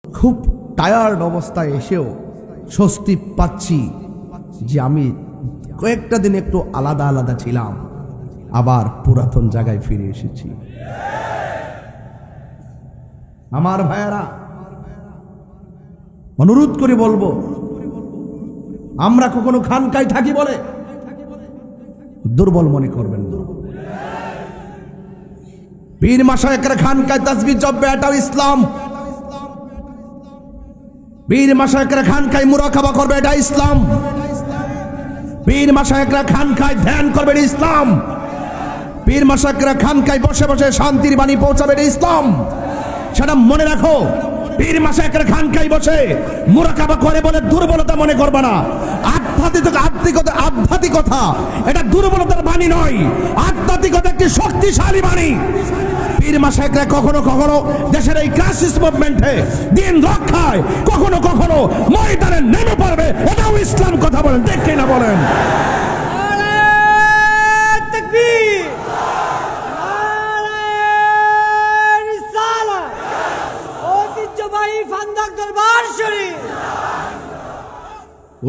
খুব টায়ার্ড অবস্থায় এসেও স্বস্তি পাচ্ছি যে আমি কয়েকটা দিন একটু আলাদা আলাদা ছিলাম, আবার পুরাতন জায়গায় ফিরে এসেছি। আমার ভাইয়েরা, অনুরোধ করে বলবো, আমরা কখনো খানকায় থাকি বলে দুর্বল মনে করবেন না। পীর মাশায়েখরা খানকায় তাসবিহ জপবে, এটাও ইসলাম। পীর মাশায়েখরা খানকায় মুরাকাবা করবে, এটা ইসলাম। পীর মাশায়েখরা খানকায় ধ্যান করবে, এটা ইসলাম। পীর মাশায়েখরা খানকায় বসে বসে শান্তির বাণী পৌঁছাবে, এটা ইসলাম। সেটা মনে রাখো। পীর মাশায়েখরা খানকায় বসে মুরাকাবা করে বলে দুর্বলতা মনে করবে না। আধ্যাত্মিকতা এটা দুর্বলতার বাণী নয়, আধ্যাত্মিকতা একটি শক্তিশালী বাণী। পীর মাশায়েখরা কখনো কখনো দেশের এই ক্রাইসিস মুভমেন্টে দিন রক্ষায় কখনো কখনো ময়দানে নেমে পড়বে, এটাও ইসলাম। কথা বলেন, ঠিক কিনা বলেন?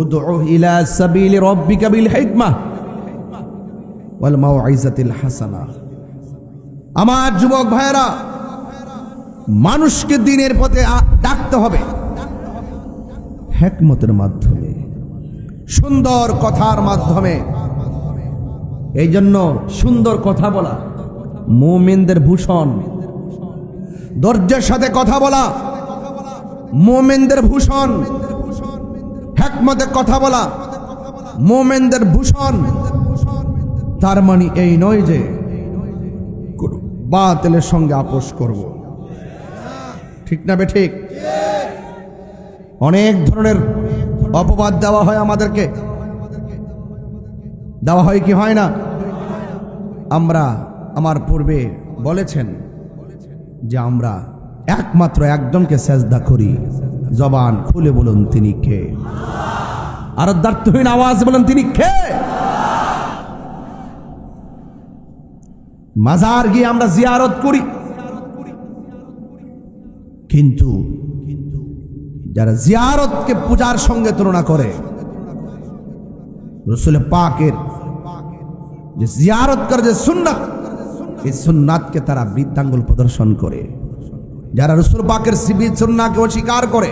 উদউ ইলা সাবিলি রাব্বিকা বিল হিকমাহ ওয়াল মাউইজাতিল হাসানাহ। আমার যুবক ভাইরা, মানুষকে দ্বীনের পথে ডাকতে হবে হিকমতের মাধ্যমে, সুন্দর কথার মাধ্যমে। এই জন্য সুন্দর কথা বলা মুমিনদের ভূষণ, ধৈর্যের সাথে কথা বলা মুমিনদের ভূষণ, হিকমতে কথা বলা মুমিনদের ভূষণ। তার মানে এই নয় যে বাতিলের সঙ্গে আপোষ করব, ঠিক না বে ঠিক? অনেক ধরনের অপবাদ দেওয়া হয় আমাদেরকে, দেওয়া হয় কি হয় না? আমরা আমার পূর্বে বলেছেন যে আমরা একমাত্র একজনকে সেজদা করি। জবান খুলে বলুন তিনি কে? আর দার্থহীন আওয়াজ বলুন তিনি কে? মাজার গিয়ে আমরা জিয়ারত করি, কিন্তু যারা জিয়ারতকে পূজার সঙ্গে তুলনা করে, রাসূল পাকের যে জিয়ারত করে যে সুন্নাত, এই সুন্নাতকে তারা বৃদ্ধাঙ্গুল প্রদর্শন করে। যারা রাসূল পাকের সুন্নাহকে অস্বীকার করে,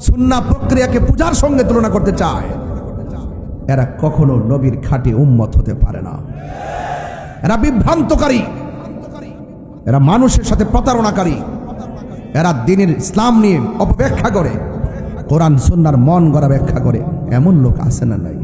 সুন্নাহ প্রক্রিয়াকে পূজার সঙ্গে তুলনা করতে চায়, এরা কখনো নবীর খাঁটি উম্মত হতে পারে না। এরা বিভ্রান্তকারী, এরা মানুষের সাথে প্রতারণাকারী, এরা দ্বীনের ইসলাম নিয়ে অপব্যাখ্যা করে, কোরআন সুন্নাহর মন গড়া ব্যাখ্যা করে। এমন লোক আছে না নাই?